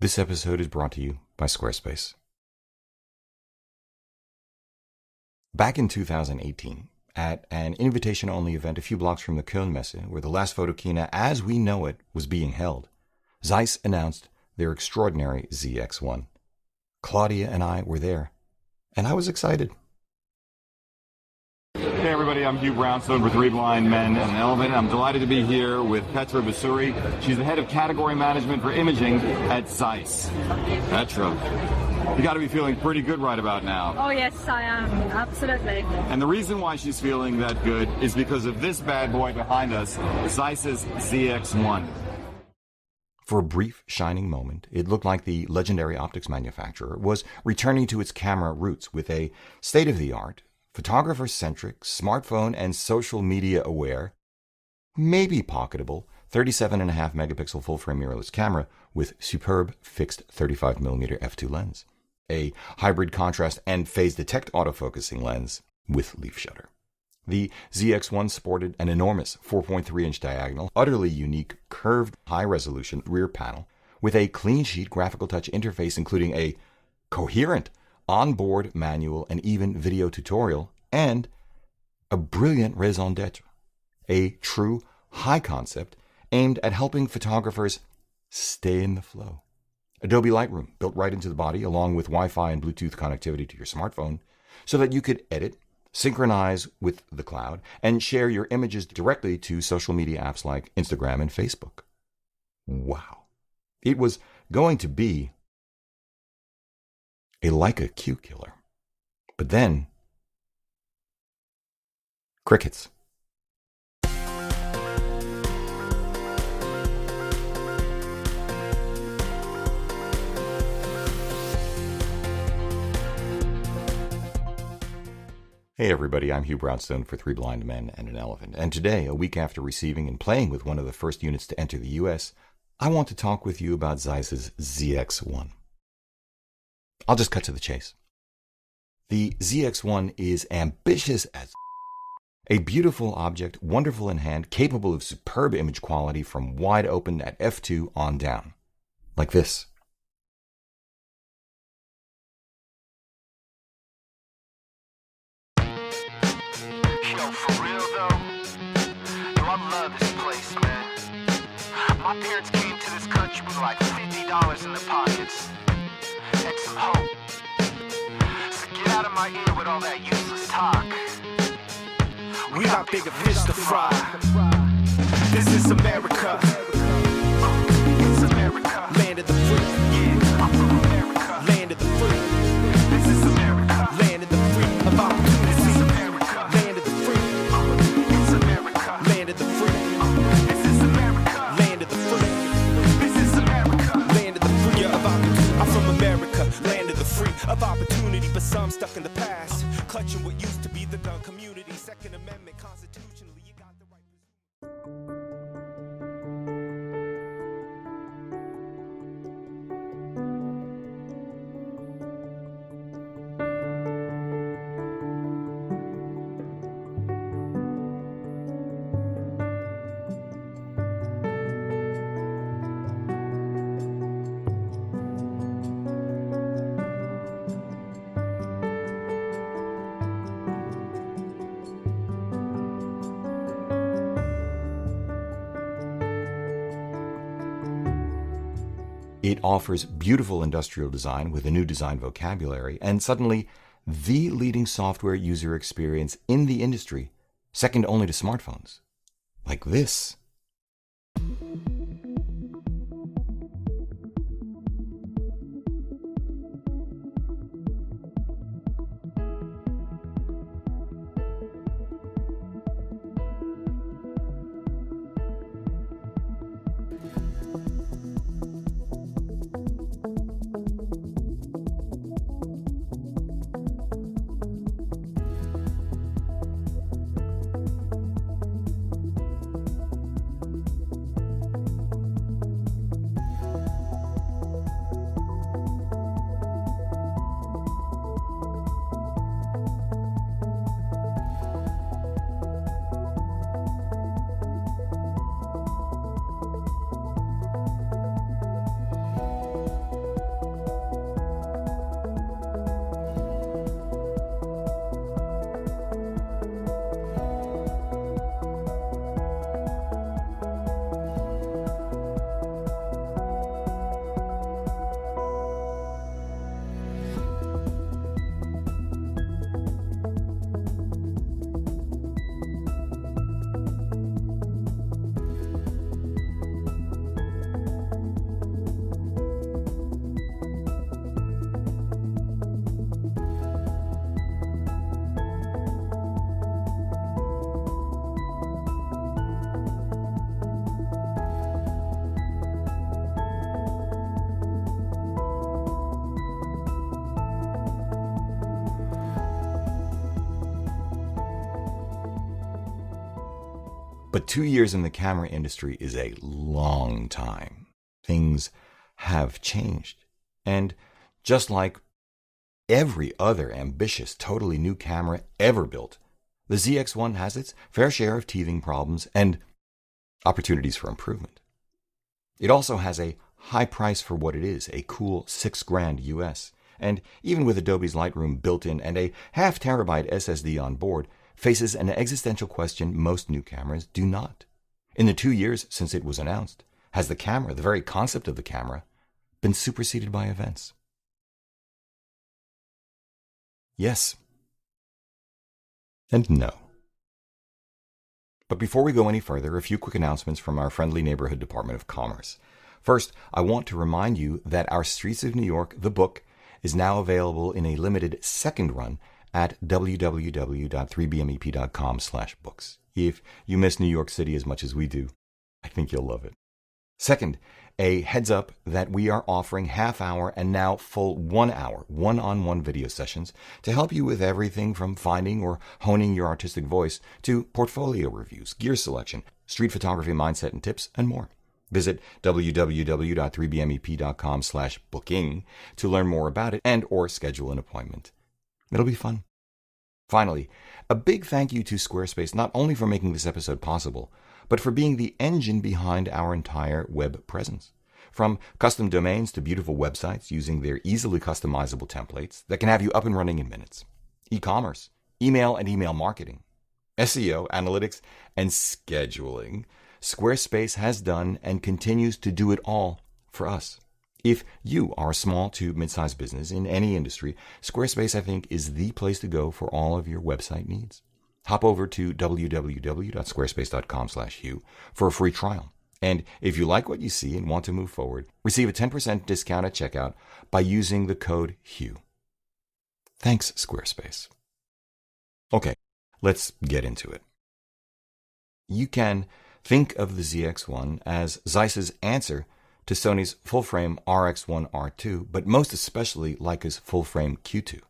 This episode is brought to you by Squarespace. Back in 2018, at an invitation-only event a few blocks from the Kölnmesse, where the last Photokina as we know it was being held, Zeiss announced their extraordinary ZX1. Claudia and I were there, and I was excited. Hey everybody, I'm Hugh Brownstone for Three Blind Men and an Elephant. I'm delighted to be here with Petra Basuri. She's the head of category management for imaging at Zeiss. Petra, you got to be feeling pretty good right about now. Oh yes, I am, absolutely. And the reason why she's feeling that good is because of this bad boy behind us, Zeiss's ZX1. For a brief, shining moment, it looked like the legendary optics manufacturer was returning to its camera roots with a state-of-the-art, photographer-centric, smartphone and social media-aware, maybe pocketable, 37.5 megapixel full-frame mirrorless camera with superb fixed 35mm f2 lens, a hybrid contrast and phase detect autofocusing lens with leaf shutter. The ZX1 sported an enormous 4.3-inch diagonal, utterly unique, curved, high-resolution rear panel with a clean-sheet graphical touch interface including a coherent onboard manual and even video tutorial, and a brilliant raison d'etre, a true high concept aimed at helping photographers stay in the flow. Adobe Lightroom built right into the body along with Wi-Fi and Bluetooth connectivity to your smartphone so that you could edit, synchronize with the cloud, and share your images directly to social media apps like Instagram and Facebook. Wow. It was going to be a Leica Q killer. But then, crickets. Hey everybody, I'm Hugh Brownstone for Three Blind Men and an Elephant. And today, a week after receiving and playing with one of the first units to enter the US, I want to talk with you about Zeiss's ZX1. I'll just cut to the chase. The ZX1 is ambitious as a beautiful object, wonderful in hand, capable of superb image quality from wide open at f2 on down. Like this. Yo, for real though, yo, I love this place, man. My parents came to this country with like $50 in their pockets. And some hope. So get out of my ear with all that useless talk. We got bigger fish to fry. This is America. It's America. Land of the free. Yeah, I'm from America. Land of the free. This is America. Land of the free. Of opportunity. This is America. Land of the free. It's America. Land of the free. This is America. Land of the free. This is America. Land of the free. Of opportunity. I'm from America, land of the free, of opportunity, but some stuck in the past, clutching what used to be the gun community. Second Amendment, constitutionally, you got the right. It offers beautiful industrial design with a new design vocabulary, and suddenly the leading software user experience in the industry, second only to smartphones. Like this. But 2 years in the camera industry is a long time. Things have changed. And just like every other ambitious, totally new camera ever built, the ZX1 has its fair share of teething problems and opportunities for improvement. It also has a high price for what it is, a cool $6,000 US, and even with Adobe's Lightroom built in and a half terabyte SSD on board, faces an existential question most new cameras do not. In the 2 years since it was announced, has the camera, the very concept of the camera, been superseded by events? Yes. And no. But before we go any further, a few quick announcements from our friendly neighborhood Department of Commerce. First, I want to remind you that our Streets of New York, the book, is now available in a limited second run at www.3bmep.com/books. If you miss New York City as much as we do, I think you'll love it. Second, a heads up that we are offering half-hour and now full 1 hour one-on-one video sessions to help you with everything from finding or honing your artistic voice to portfolio reviews, gear selection, street photography mindset and tips, and more. Visit www.3bmep.com/booking to learn more about it and or schedule an appointment. It'll be fun. Finally, a big thank you to Squarespace not only for making this episode possible, but for being the engine behind our entire web presence. From custom domains to beautiful websites using their easily customizable templates that can have you up and running in minutes. E-commerce, email and email marketing, SEO, analytics, and scheduling. Squarespace has done and continues to do it all for us. If you are a small to mid-sized business in any industry, Squarespace, I think, is the place to go for all of your website needs. Hop over to www.squarespace.com/Hugh for a free trial. And if you like what you see and want to move forward, receive a 10% discount at checkout by using the code Hugh. Thanks, Squarespace. Okay, let's get into it. You can think of the ZX1 as Zeiss's answer to Sony's full-frame RX1R2, but most especially Leica's full-frame Q2,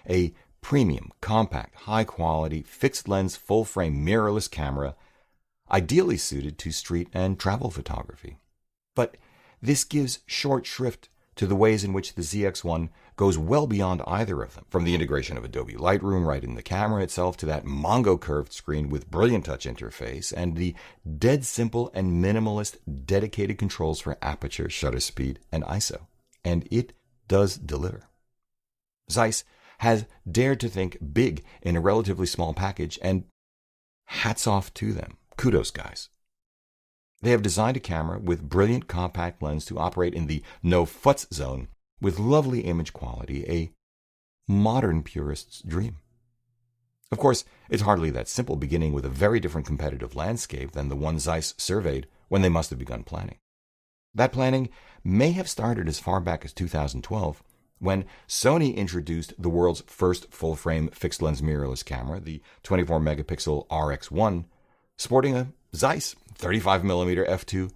a premium, compact, high-quality, fixed-lens, full-frame mirrorless camera ideally suited to street and travel photography. But this gives short shrift to the ways in which the ZX1 goes well beyond either of them, from the integration of Adobe Lightroom right in the camera itself to that Mongo curved screen with brilliant touch interface and the dead simple and minimalist dedicated controls for aperture, shutter speed, and ISO. And it does deliver. Zeiss has dared to think big in a relatively small package, and hats off to them. Kudos, guys. They have designed a camera with brilliant compact lens to operate in the no-futz zone with lovely image quality, a modern purist's dream. Of course, it's hardly that simple, beginning with a very different competitive landscape than the one Zeiss surveyed when they must have begun planning. That planning may have started as far back as 2012, when Sony introduced the world's first full-frame fixed-lens mirrorless camera, the 24-megapixel RX1, sporting a Zeiss 35mm f2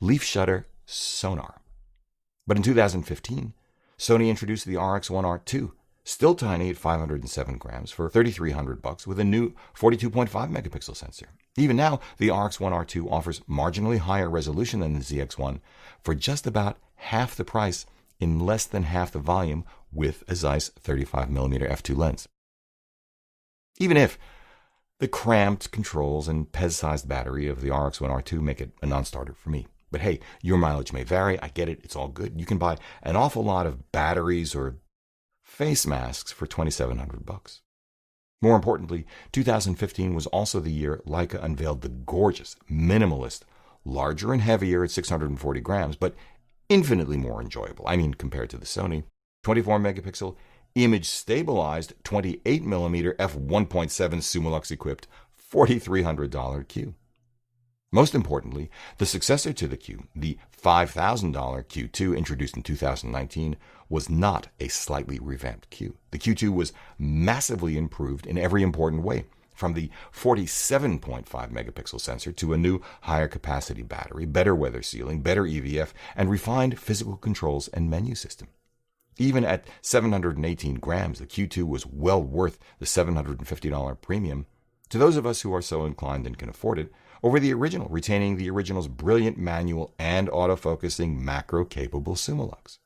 leaf shutter sonar. But in 2015, Sony introduced the RX1R2, still tiny at 507 grams for $3,300 with a new 42.5 megapixel sensor. Even now, the RX1R2 offers marginally higher resolution than the ZX1 for just about half the price in less than half the volume with a Zeiss 35mm f2 lens. Even if the cramped controls and Pez-sized battery of the RX1R2 make it a non-starter for me. But hey, your mileage may vary. I get it. It's all good. You can buy an awful lot of batteries or face masks for $2,700. More importantly, 2015 was also the year Leica unveiled the gorgeous, minimalist, larger and heavier at 640 grams, but infinitely more enjoyable. I mean, compared to the Sony, 24-megapixel, image-stabilized 28mm f1.7 Summilux equipped $4,300 Q. Most importantly, the successor to the Q, the $5,000 Q2 introduced in 2019, was not a slightly revamped Q. The Q2 was massively improved in every important way, from the 47.5 megapixel sensor to a new higher capacity battery, better weather sealing, better EVF, and refined physical controls and menu system. Even at 718 grams, the Q2 was well worth the $750 premium. To those of us who are so inclined and can afford it, over the original, retaining the original's brilliant manual and autofocusing macro-capable Summilux.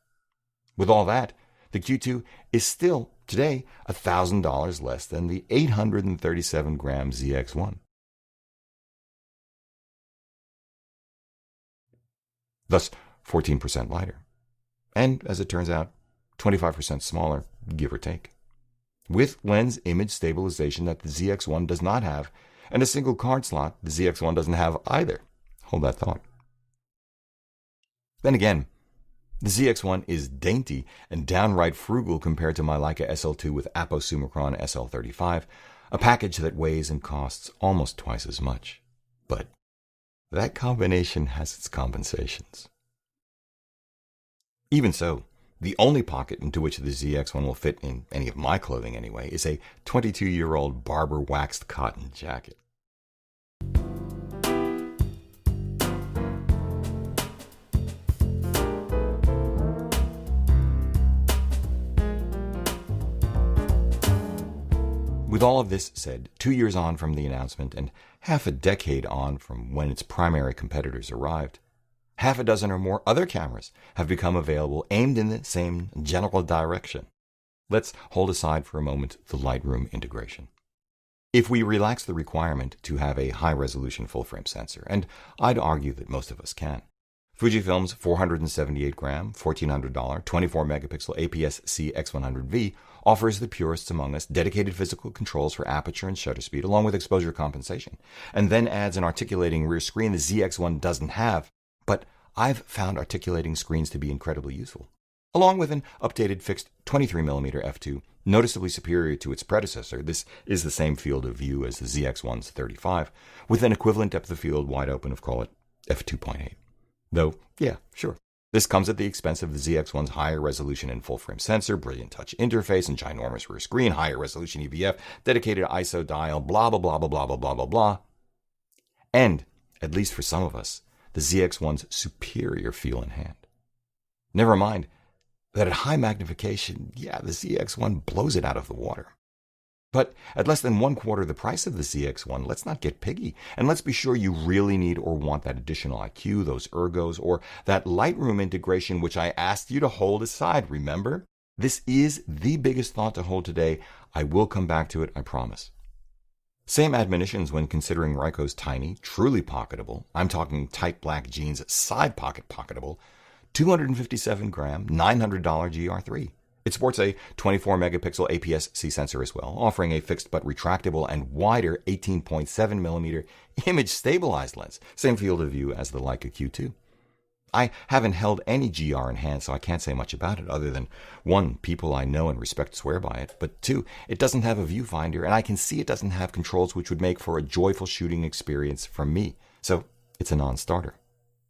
With all that, the Q2 is still, today, $1,000 less than the 837-gram ZX1. Thus, 14% lighter. And, as it turns out, 25% smaller, give or take. With lens image stabilization that the ZX1 does not have, and a single card slot the ZX1 doesn't have either. Hold that thought. Then again, the ZX1 is dainty and downright frugal compared to my Leica SL2 with Apo Summicron SL35, a package that weighs and costs almost twice as much. But that combination has its compensations. Even so, the only pocket into which the ZX1 will fit in any of my clothing anyway is a 22-year-old Barber waxed cotton jacket. With all of this said, 2 years on from the announcement and half a decade on from when its primary competitors arrived, half a dozen or more other cameras have become available aimed in the same general direction. Let's hold aside for a moment the Lightroom integration. If we relax the requirement to have a high-resolution full-frame sensor, and I'd argue that most of us can, Fujifilm's 478-gram, $1,400, 24-megapixel APS-C X100V offers the purists among us dedicated physical controls for aperture and shutter speed along with exposure compensation, and then adds an articulating rear screen the ZX1 doesn't have, but I've found articulating screens to be incredibly useful, along with an updated fixed 23mm f2, noticeably superior to its predecessor. This is the same field of view as the ZX1's 35, with an equivalent depth of field wide open of, call it, f2.8. Though, yeah, sure. This comes at the expense of the ZX1's higher resolution and full-frame sensor, brilliant touch interface, and ginormous rear screen, higher resolution EVF, dedicated ISO dial, blah, blah, blah, blah, blah, blah, blah, blah, blah. And, at least for some of us, the ZX1's superior feel in hand. Never mind that at high magnification, yeah, the ZX1 blows it out of the water. But at less than 1/4 the price of the ZX1, let's not get piggy, and let's be sure you really need or want that additional IQ, those ergos, or that Lightroom integration which I asked you to hold aside, remember? This is the biggest thought to hold today. I will come back to it, I promise. Same admonitions when considering Ryko's tiny, truly pocketable, I'm talking tight black jeans, side pocket pocketable, 257-gram, $900 GR3. It sports a 24-megapixel APS-C sensor as well, offering a fixed but retractable and wider 18.7mm image-stabilized lens, same field of view as the Leica Q2. I haven't held any GR in hand, so I can't say much about it other than, 1, people I know and respect swear by it, but 2, it doesn't have a viewfinder, and I can see it doesn't have controls which would make for a joyful shooting experience from me, so it's a non-starter.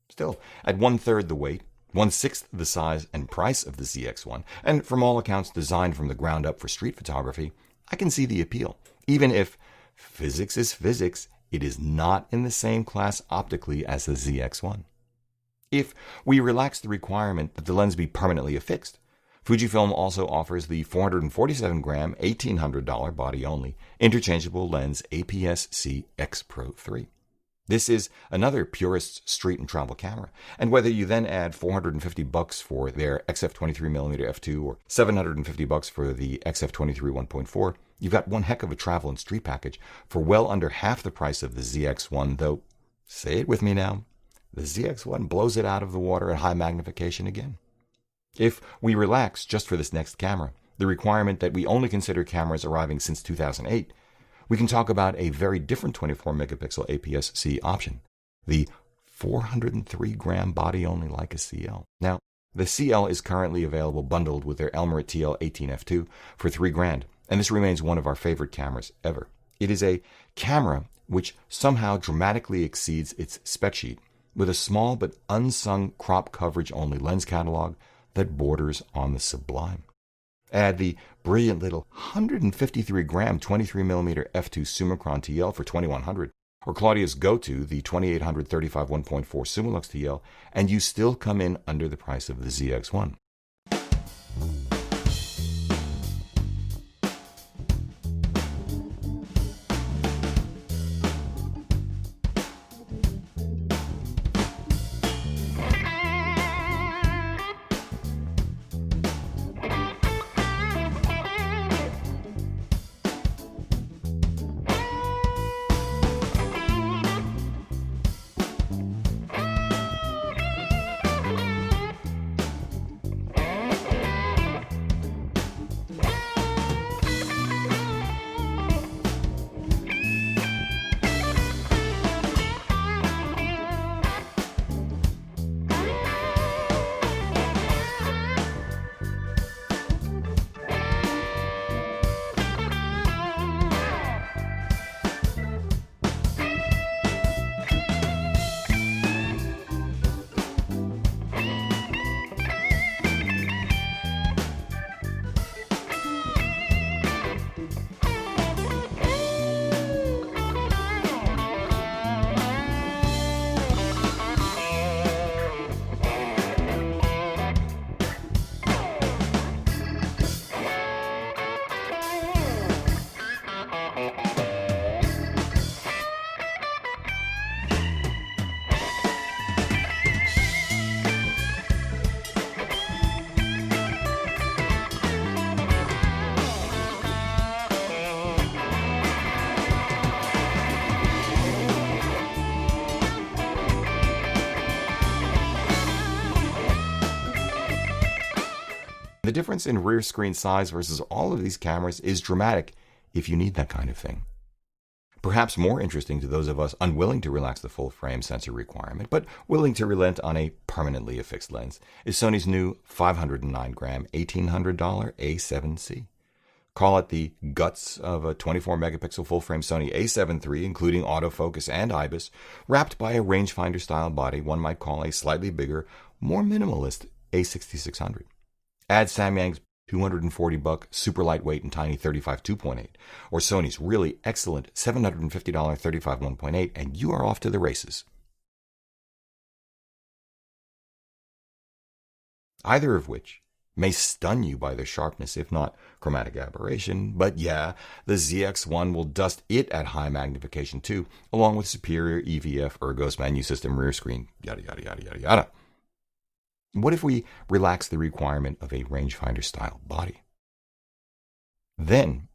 Still, at 1/3 the weight, 1/6 the size and price of the ZX1, and from all accounts designed from the ground up for street photography, I can see the appeal. Even if physics is physics, it is not in the same class optically as the ZX1. If we relax the requirement that the lens be permanently affixed, Fujifilm also offers the 447-gram, $1,800 body-only, interchangeable lens APS-C X Pro 3. This is another purist's street and travel camera, and whether you then add $450 for their XF23mm f2 or $750 for the XF23 1.4, you've got one heck of a travel and street package for well under half the price of the ZX1, though, say it with me now, the ZX1 blows it out of the water at high magnification again. If we relax just for this next camera, the requirement that we only consider cameras arriving since 2008, we can talk about a very different 24-megapixel APS-C option, the 403-gram body-only Leica CL. Now, the CL is currently available bundled with their Elmarit TL18F2 for $3,000, and this remains one of our favorite cameras ever. It is a camera which somehow dramatically exceeds its spec sheet, with a small but unsung crop coverage-only lens catalog that borders on the sublime. Add the brilliant little 153-gram 23mm f2 Summicron TL for $2,100, or Claudia's go-to, the 2800 35 1.4 Summilux TL, and you still come in under the price of the ZX1. The difference in rear screen size versus all of these cameras is dramatic if you need that kind of thing. Perhaps more interesting to those of us unwilling to relax the full-frame sensor requirement, but willing to relent on a permanently affixed lens, is Sony's new 509-gram $1,800 A7C. Call it the guts of a 24-megapixel full-frame Sony A7 III, including autofocus and IBIS, wrapped by a rangefinder-style body one might call a slightly bigger, more minimalist A6600. Add Samyang's $240 super lightweight and tiny 35 2.8, or Sony's really excellent $750 35 1.8, and you are off to the races. Either of which may stun you by their sharpness, if not chromatic aberration, but yeah, the ZX1 will dust it at high magnification too, along with superior EVF Ergos menu system rear screen, yada yada yada yada yada. What if we relax the requirement of a rangefinder-style body? Then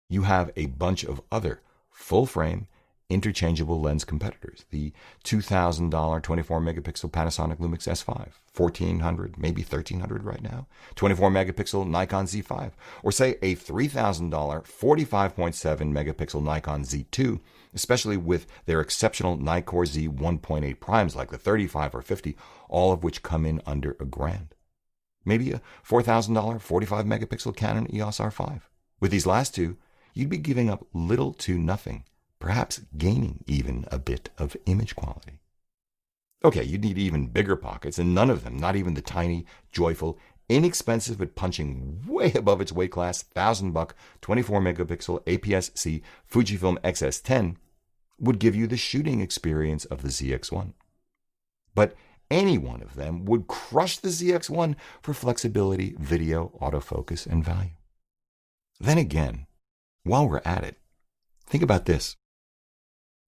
you have a bunch of other full-frame, interchangeable lens competitors. The $2,000 24-megapixel Panasonic Lumix S5, $1,400, maybe $1,300 right now, 24-megapixel Nikon Z5, or say a $3,000 45.7-megapixel Nikon Z2, especially with their exceptional Nikkor Z 1.8 primes like the 35 or 50, all of which come in under $1,000. Maybe a $4,000 45-megapixel Canon EOS R5. With these last two, you'd be giving up little to nothing, perhaps gaining even a bit of image quality. Okay, you'd need even bigger pockets, and none of them, not even the tiny, joyful, inexpensive but punching way above its weight class $1,000 24-megapixel APS-C Fujifilm X-S10, would give you the shooting experience of the ZX1. But any one of them would crush the ZX1 for flexibility, video, autofocus, and value. Then again, while we're at it, think about this.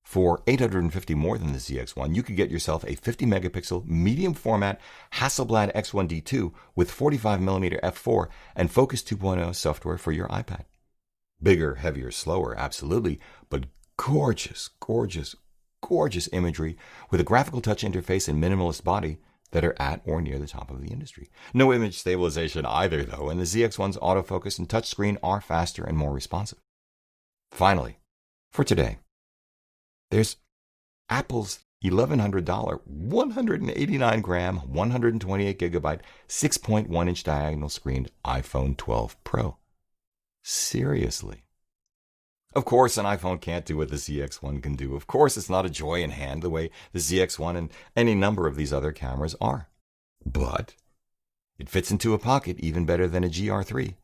For $850 more than the ZX1, you could get yourself a 50-megapixel medium format Hasselblad X1D2 with 45mm f4 and Focus 2.0 software for your iPad. Bigger, heavier, slower, absolutely, but gorgeous, gorgeous, gorgeous imagery with a graphical touch interface and minimalist body that are at or near the top of the industry. No image stabilization either, though, and the ZX1's autofocus and touchscreen are faster and more responsive. Finally, for today, there's Apple's $1,100 189-gram, 128GB, 6.1-inch diagonal screened iPhone 12 Pro. Seriously. Of course, an iPhone can't do what the ZX1 can do. Of course, it's not a joy in hand the way the ZX1 and any number of these other cameras are. But it fits into a pocket even better than a GR3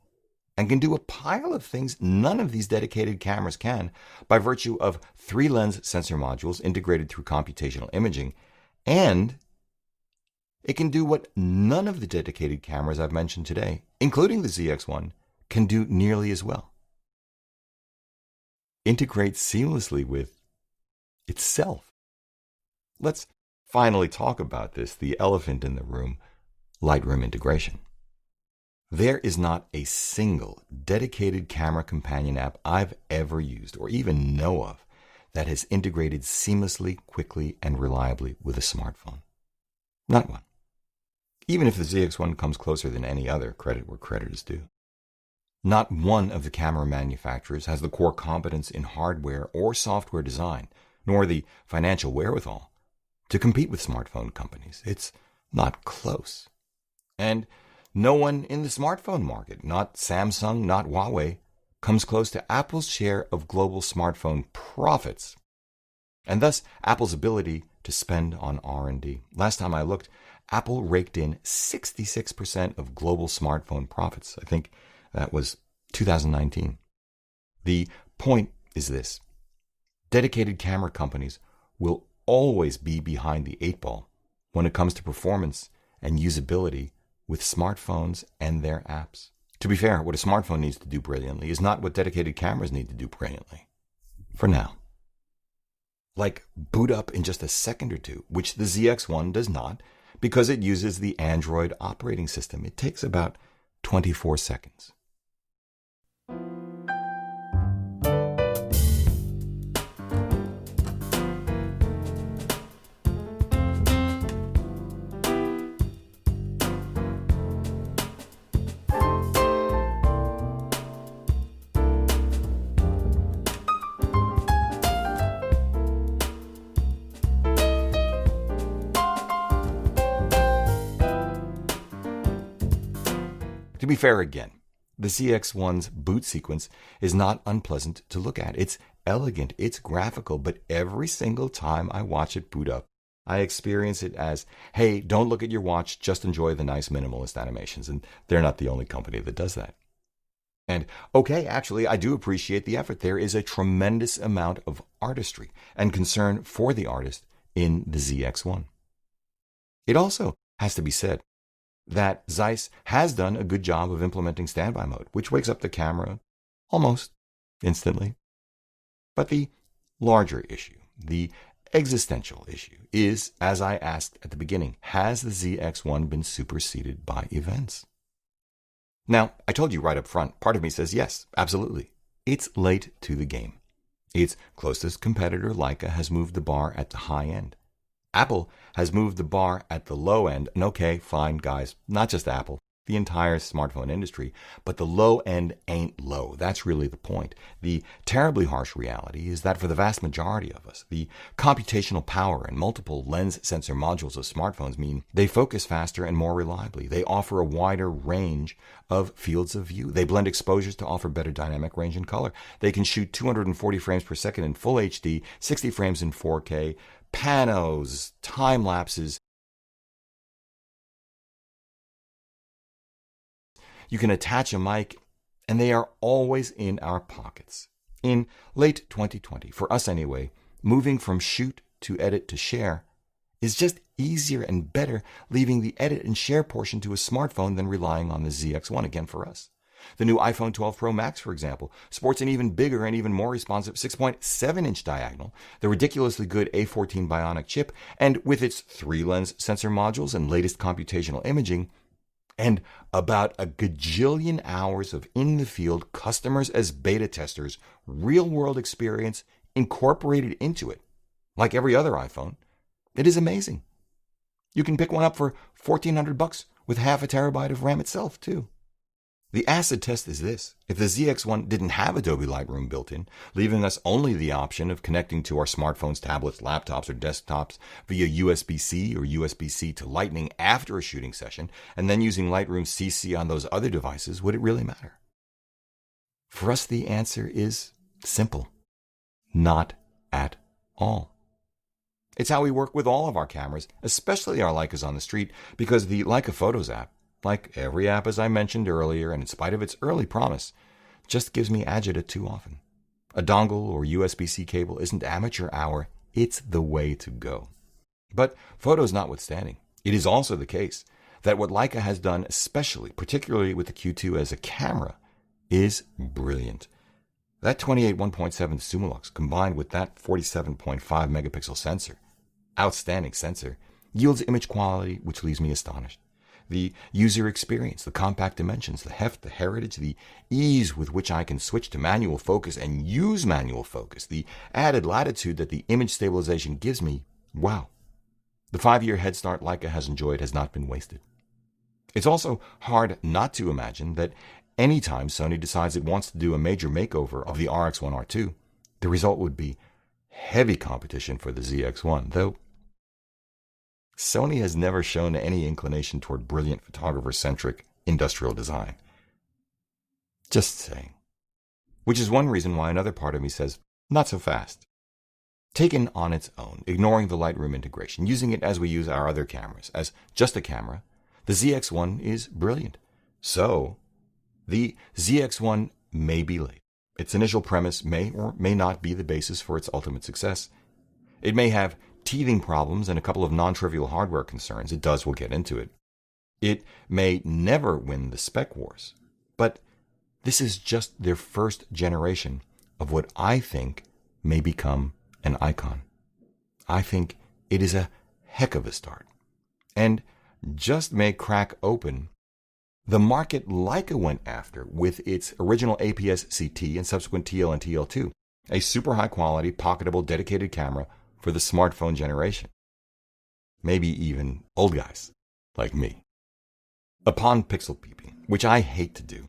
and can do a pile of things none of these dedicated cameras can by virtue of 3 lens sensor modules integrated through computational imaging, and it can do what none of the dedicated cameras I've mentioned today, including the ZX1, can do nearly as well. Integrate seamlessly with itself. Let's finally talk about this, the elephant in the room, Lightroom integration. There is not a single dedicated camera companion app I've ever used or even know of that has integrated seamlessly, quickly, and reliably with a smartphone. Not one. Even if the ZX1 comes closer than any other, credit where credit is due. Not one of the camera manufacturers has the core competence in hardware or software design, nor the financial wherewithal to compete with smartphone companies. It's not close. And no one in the smartphone market, not Samsung, not Huawei, comes close to Apple's share of global smartphone profits, and thus Apple's ability to spend on R&D. Last time I looked, Apple raked in 66% of global smartphone profits. I think that was 2019. The point is this. Dedicated camera companies will always be behind the 8 ball when it comes to performance and usability with smartphones and their apps. To be fair, what a smartphone needs to do brilliantly is not what dedicated cameras need to do brilliantly. For now. Like boot up in just a second or two, which the ZX1 does not, because it uses the Android operating system. It takes about 24 seconds. To be fair again, the ZX1's boot sequence is not unpleasant to look at. It's elegant, it's graphical, but every single time I watch it boot up, I experience it as, hey, don't look at your watch, just enjoy the nice minimalist animations. And they're not the only company that does that. And okay, actually, I do appreciate the effort. There is a tremendous amount of artistry and concern for the artist in the ZX1. It also has to be said that Zeiss has done a good job of implementing standby mode, which wakes up the camera almost instantly. But the larger issue, the existential issue, is, as I asked at the beginning, has the ZX1 been superseded by events? Now, I told you right up front, part of me says yes, absolutely. It's late to the game. Its closest competitor, Leica, has moved the bar at the high end. Apple has moved the bar at the low end, and okay, fine, guys, not just Apple, the entire smartphone industry, but the low end ain't low. That's really the point. The terribly harsh reality is that for the vast majority of us, the computational power and multiple lens sensor modules of smartphones mean they focus faster and more reliably. They offer a wider range of fields of view. They blend exposures to offer better dynamic range and color. They can shoot 240 frames per second in full HD, 60 frames in 4K, panos, time lapses. You can attach a mic, and they are always in our pockets. In late 2020, for us anyway, moving from shoot to edit to share is just easier and better, leaving the edit and share portion to a smartphone than relying on the ZX1 again for us. The new iPhone 12 Pro Max, for example, sports an even bigger and even more responsive 6.7-inch diagonal, the ridiculously good A14 Bionic chip, and with its 3-lens sensor modules and latest computational imaging, and about a gajillion hours of in-the-field customers as beta testers, real-world experience incorporated into it. Like every other iPhone, it is amazing. You can pick one up for $1,400 with half a terabyte of RAM itself, too. The acid test is this. If the ZX1 didn't have Adobe Lightroom built in, leaving us only the option of connecting to our smartphones, tablets, laptops, or desktops via USB-C or USB-C to Lightning after a shooting session, and then using Lightroom CC on those other devices, would it really matter? For us, the answer is simple. Not at all. It's how we work with all of our cameras, especially our Leicas on the street, because the Leica Photos app, like every app as I mentioned earlier, and in spite of its early promise, just gives me agita too often. A dongle or USB-C cable isn't amateur hour, it's the way to go. But photos notwithstanding, it is also the case that what Leica has done, particularly with the Q2 as a camera, is brilliant. That 28 1.7 Summilux combined with that 47.5 megapixel sensor, outstanding sensor, yields image quality which leaves me astonished. The user experience, the compact dimensions, the heft, the heritage, the ease with which I can switch to manual focus and use manual focus, the added latitude that the image stabilization gives me, wow. The 5-year head start Leica has enjoyed has not been wasted. It's also hard not to imagine that anytime Sony decides it wants to do a major makeover of the RX1R2, the result would be heavy competition for the ZX1, though Sony has never shown any inclination toward brilliant photographer-centric industrial design. Just saying. Which is one reason why another part of me says, not so fast. Taken on its own, ignoring the Lightroom integration, using it as we use our other cameras, as just a camera, the ZX1 is brilliant. So, the ZX1 may be late. Its initial premise may or may not be the basis for its ultimate success. It may have teething problems and a couple of non-trivial hardware concerns. It does, we'll get into it. It may never win the spec wars, but this is just their first generation of what I think may become an icon. I think it is a heck of a start, and just may crack open the market Leica went after with its original APS-CT and subsequent TL and TL2, a super high-quality, pocketable, dedicated camera for the smartphone generation. Maybe even old guys like me. Upon pixel peeping, which I hate to do,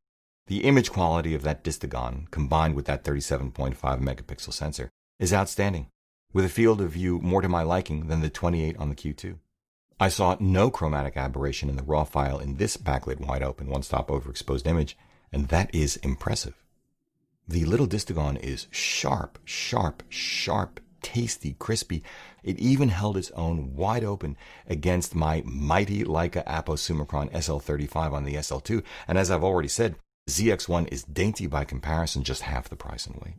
the image quality of that Distagon combined with that 37.5 megapixel sensor is outstanding, with a field of view more to my liking than the 28 on the Q2. I saw no chromatic aberration in the raw file in this backlit wide open one-stop overexposed image, and that is impressive. The little distagon is sharp, sharp, sharp, tasty, crispy. It even held its own wide open against my mighty Leica Apo Summicron SL35 on the SL2, and as I've already said, ZX1 is dainty by comparison, just half the price and weight.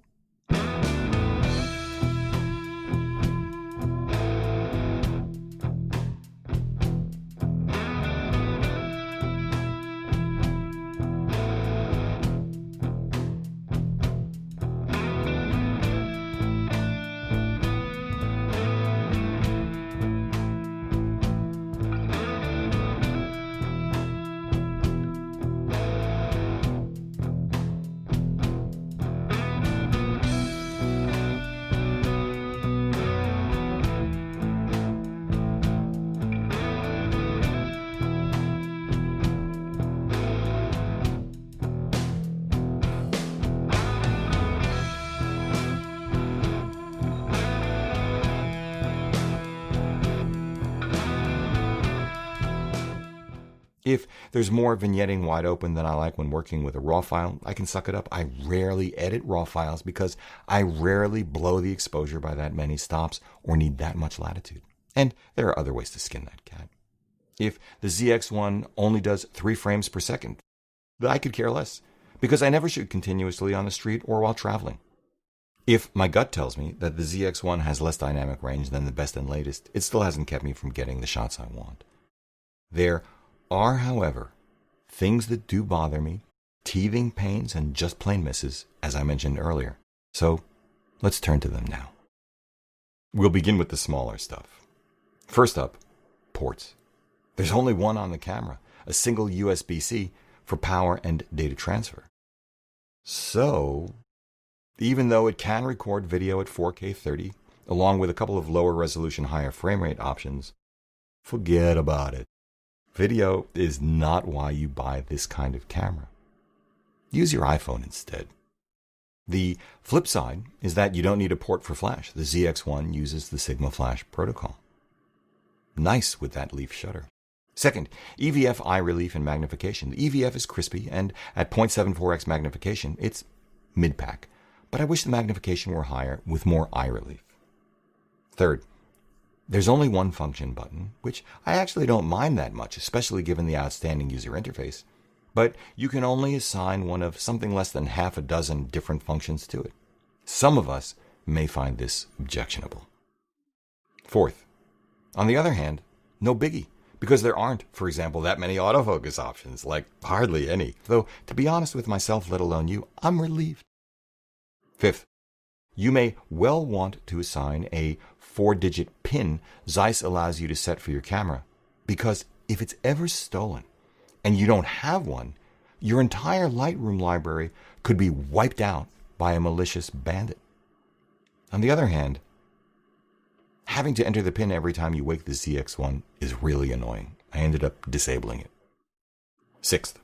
If there's more vignetting wide open than I like when working with a RAW file, I can suck it up. I rarely edit RAW files because I rarely blow the exposure by that many stops or need that much latitude. And there are other ways to skin that cat. If the ZX1 only does 3 frames per second, I could care less because I never shoot continuously on the street or while traveling. If my gut tells me that the ZX1 has less dynamic range than the best and latest, it still hasn't kept me from getting the shots I want. There are, however, things that do bother me, teething pains and just plain misses, as I mentioned earlier. So let's turn to them now. We'll begin with the smaller stuff. First up, ports. There's only one on the camera, a single USB-C for power and data transfer. So, even though it can record video at 4K 30, along with a couple of lower resolution, higher frame rate options, forget about it. Video is not why you buy this kind of camera. Use your iPhone instead. The flip side is that you don't need a port for flash. The ZX1 uses the Sigma Flash protocol. Nice with that leaf shutter. Second, EVF eye relief and magnification. The EVF is crispy, and at 0.74x magnification, it's mid-pack. But I wish the magnification were higher with more eye relief. Third, there's only one function button, which I actually don't mind that much, especially given the outstanding user interface. But you can only assign one of something less than half a dozen different functions to it. Some of us may find this objectionable. Fourth, on the other hand, no biggie, because there aren't, for example, that many autofocus options, like hardly any. Though, to be honest with myself, let alone you, I'm relieved. Fifth, you may well want to assign a 4-digit PIN Zeiss allows you to set for your camera, because if it's ever stolen and you don't have one, your entire Lightroom library could be wiped out by a malicious bandit. On the other hand, having to enter the PIN every time you wake the ZX1 is really annoying. I ended up disabling it. Sixth,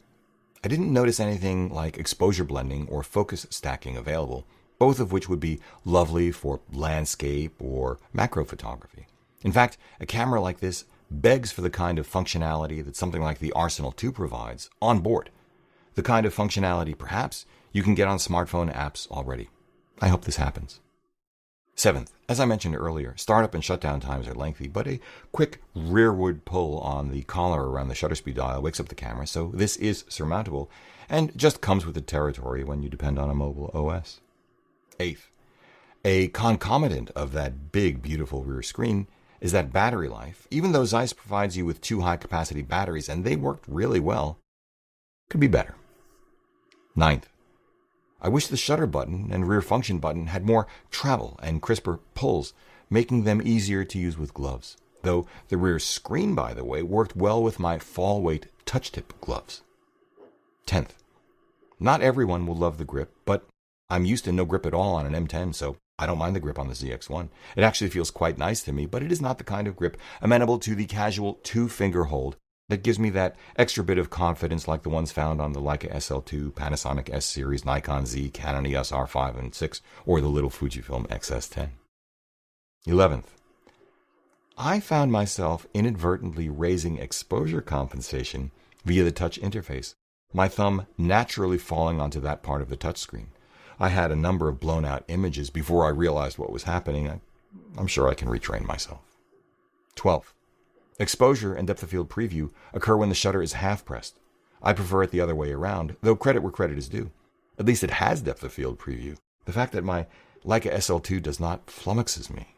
I didn't notice anything like exposure blending or focus stacking available, both of which would be lovely for landscape or macro photography. In fact, a camera like this begs for the kind of functionality that something like the Arsenal 2 provides on board. The kind of functionality, perhaps, you can get on smartphone apps already. I hope this happens. Seventh, as I mentioned earlier, startup and shutdown times are lengthy, but a quick rearward pull on the collar around the shutter speed dial wakes up the camera, so this is surmountable and just comes with the territory when you depend on a mobile OS. Eighth, a concomitant of that big, beautiful rear screen is that battery life. Even though Zeiss provides you with 2 high-capacity batteries, and they worked really well, could be better. Ninth, I wish the shutter button and rear function button had more travel and crisper pulls, making them easier to use with gloves. Though the rear screen, by the way, worked well with my fall-weight touch-tip gloves. 10th, not everyone will love the grip, but I'm used to no grip at all on an M10, so I don't mind the grip on the ZX1. It actually feels quite nice to me, but it is not the kind of grip amenable to the casual 2-finger hold that gives me that extra bit of confidence like the ones found on the Leica SL2, Panasonic S-Series, Nikon Z, Canon EOS R5 and 6, or the little Fujifilm XS10. 11th, I found myself inadvertently raising exposure compensation via the touch interface, my thumb naturally falling onto that part of the touchscreen. I had a number of blown out images before I realized what was happening. I'm sure I can retrain myself. 12. Exposure and depth of field preview occur when the shutter is half pressed. I prefer it the other way around, though credit where credit is due. At least it has depth of field preview. The fact that my Leica SL2 does not flummoxes me.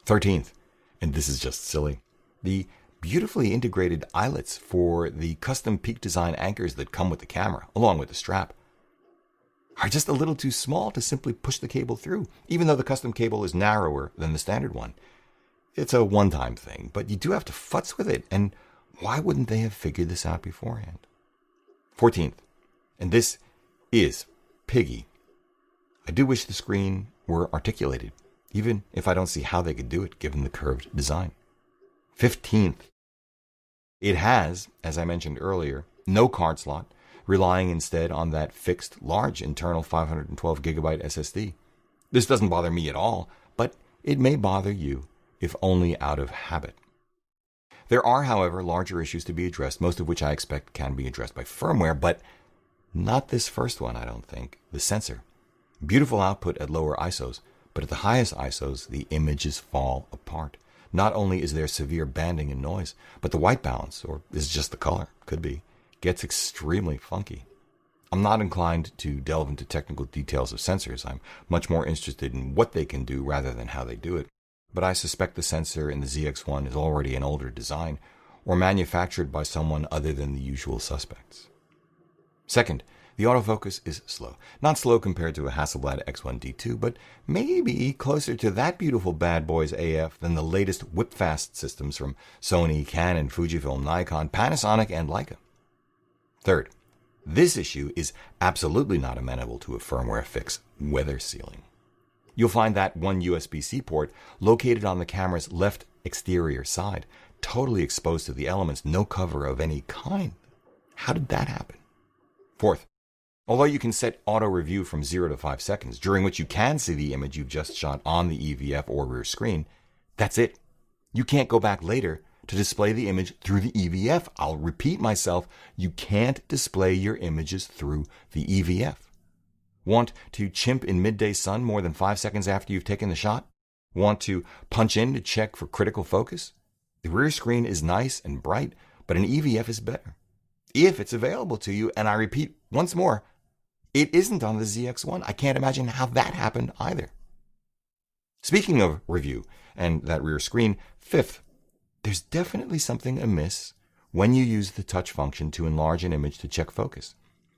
13th, and this is just silly, the beautifully integrated eyelets for the custom peak design anchors that come with the camera, along with the strap, are just a little too small to simply push the cable through, even though the custom cable is narrower than the standard one. It's a one-time thing, but you do have to futz with it, and why wouldn't they have figured this out beforehand? 14th, and this is piggy. I do wish the screen were articulated, even if I don't see how they could do it given the curved design. 15th, it has, as I mentioned earlier, no card slot, relying instead on that fixed large internal 512 gigabyte SSD. This doesn't bother me at all, but it may bother you, if only out of habit. There are, however, larger issues to be addressed, most of which I expect can be addressed by firmware, but not this first one, I don't think, the sensor. Beautiful output at lower ISOs, but at the highest ISOs, the images fall apart. Not only is there severe banding and noise, but the white balance, or is it just the color, could be, gets extremely funky. I'm not inclined to delve into technical details of sensors. I'm much more interested in what they can do rather than how they do it. But I suspect the sensor in the ZX1 is already an older design, or manufactured by someone other than the usual suspects. Second, the autofocus is slow. Not slow compared to a Hasselblad X1D2, but maybe closer to that beautiful bad boy's AF than the latest whip-fast systems from Sony, Canon, Fujifilm, Nikon, Panasonic, and Leica. Third, this issue is absolutely not amenable to a firmware fix, weather sealing. You'll find that one USB-C port located on the camera's left exterior side, totally exposed to the elements, no cover of any kind. How did that happen? Fourth, although you can set auto review from 0 to 5 seconds, during which you can see the image you've just shot on the EVF or rear screen, that's it. You can't go back later to display the image through the EVF. I'll repeat myself, you can't display your images through the EVF. Want to chimp in midday sun more than 5 seconds after you've taken the shot? Want to punch in to check for critical focus? The rear screen is nice and bright, but an EVF is better. If it's available to you, and I repeat once more, it isn't on the ZX1. I can't imagine how that happened either. Speaking of review and that rear screen, fifth, there's definitely something amiss when you use the touch function to enlarge an image to check focus.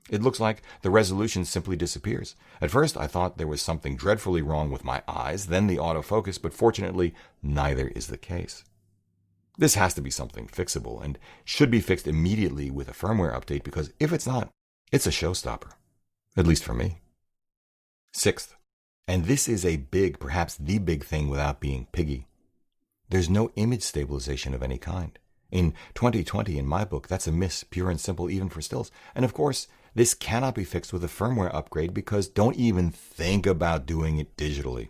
It looks like the resolution simply disappears. At first, I thought there was something dreadfully wrong with my eyes, then the autofocus, but fortunately, neither is the case. This has to be something fixable and should be fixed immediately with a firmware update because if it's not, it's a showstopper. At least for me. Sixth, and this is a big, perhaps the big thing without being piggy. There's no image stabilization of any kind. In 2020, in my book, that's a miss, pure and simple, even for stills. And of course, this cannot be fixed with a firmware upgrade because don't even think about doing it digitally.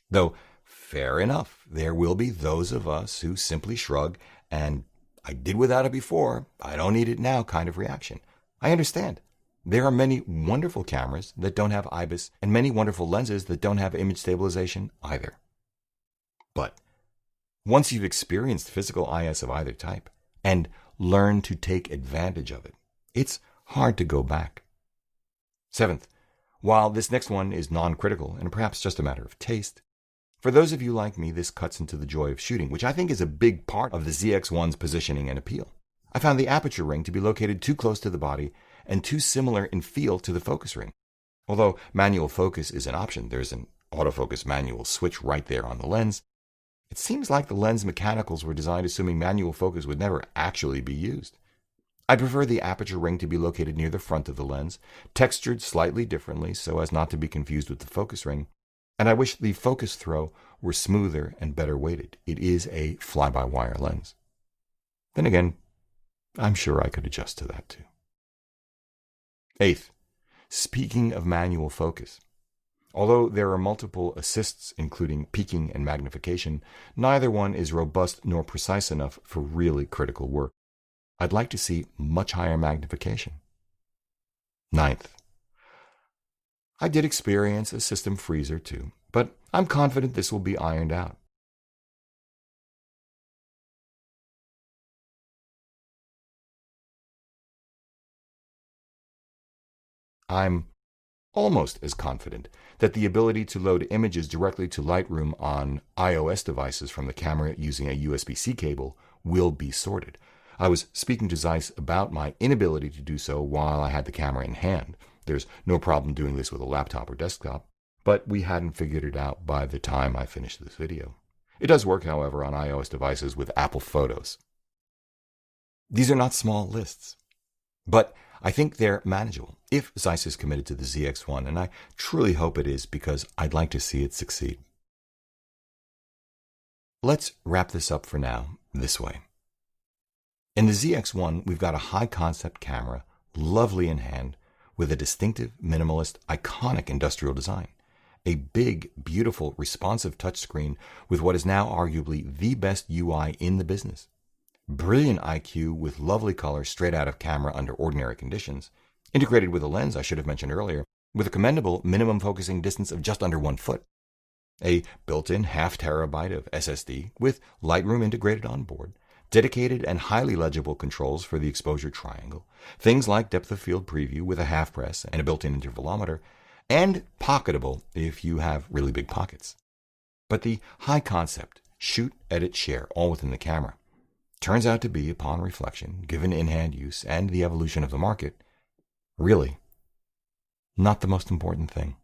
Though, fair enough, there will be those of us who simply shrug and I did without it before, I don't need it now kind of reaction. I understand. There are many wonderful cameras that don't have IBIS and many wonderful lenses that don't have image stabilization either. But once you've experienced physical IS of either type and learned to take advantage of it, it's hard to go back. Seventh, while this next one is non-critical and perhaps just a matter of taste, for those of you like me, this cuts into the joy of shooting, which I think is a big part of the ZX1's positioning and appeal. I found the aperture ring to be located too close to the body and too similar in feel to the focus ring. Although manual focus is an option, there's an autofocus manual switch right there on the lens. It seems like the lens mechanicals were designed assuming manual focus would never actually be used. I prefer the aperture ring to be located near the front of the lens, textured slightly differently so as not to be confused with the focus ring, and I wish the focus throw were smoother and better weighted. It is a fly-by-wire lens. Then again, I'm sure I could adjust to that too. Eighth, speaking of manual focus, Although there are multiple assists, including peaking and magnification, neither one is robust nor precise enough for really critical work. I'd like to see much higher magnification. Ninth, I did experience a system freezer too, but I'm confident this will be ironed out. I'm almost as confident that the ability to load images directly to Lightroom on iOS devices from the camera using a USB-C cable will be sorted. I was speaking to Zeiss about my inability to do so while I had the camera in hand. There's no problem doing this with a laptop or desktop, but we hadn't figured it out by the time I finished this video. It does work, however, on iOS devices with Apple Photos. These are not small lists, but I think they're manageable if Zeiss is committed to the ZX1, and I truly hope it is because I'd like to see it succeed. Let's wrap this up for now this way. In the ZX1, we've got a high-concept camera, lovely in hand, with a distinctive, minimalist, iconic industrial design. A big, beautiful, responsive touchscreen with what is now arguably the best UI in the business. Brilliant IQ with lovely colors straight out of camera under ordinary conditions, integrated with a lens I should have mentioned earlier, with a commendable minimum focusing distance of just under 1 foot. A built-in 0.5 terabyte of SSD with Lightroom integrated on board, dedicated and highly legible controls for the exposure triangle, things like depth of field preview with a half press and a built-in intervalometer, and pocketable if you have really big pockets. But the high concept, shoot, edit, share, all within the camera, turns out to be, upon reflection, given in-hand use and the evolution of the market, really not the most important thing.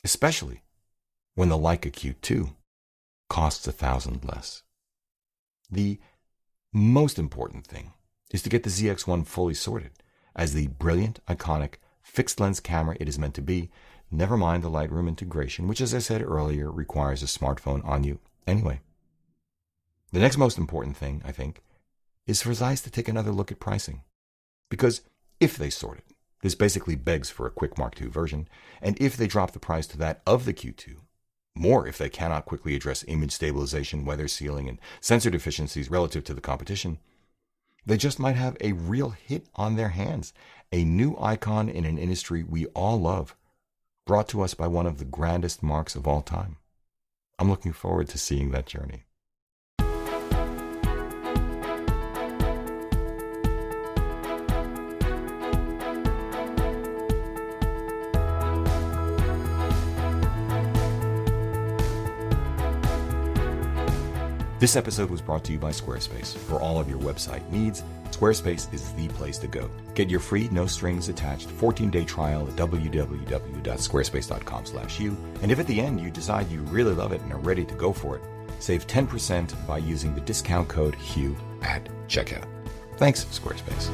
Especially when the Leica Q2 costs $1,000 less. The most important thing is to get the ZX1 fully sorted as the brilliant, iconic, fixed-lens camera it is meant to be, never mind the Lightroom integration, which, as I said earlier, requires a smartphone on you anyway. The next most important thing, I think, is for Zeiss to take another look at pricing. Because if they sort it, this basically begs for a quick Mark II version, and if they drop the price to that of the Q2, more if they cannot quickly address image stabilization, weather sealing, and sensor deficiencies relative to the competition, they just might have a real hit on their hands, a new icon in an industry we all love, brought to us by one of the grandest marks of all time. I'm looking forward to seeing that journey. This episode was brought to you by Squarespace. For all of your website needs, Squarespace is the place to go. Get your free, no-strings-attached 14-day trial at www.squarespace.com/u. And if at the end you decide you really love it and are ready to go for it, save 10% by using the discount code HUGH at checkout. Thanks, Squarespace.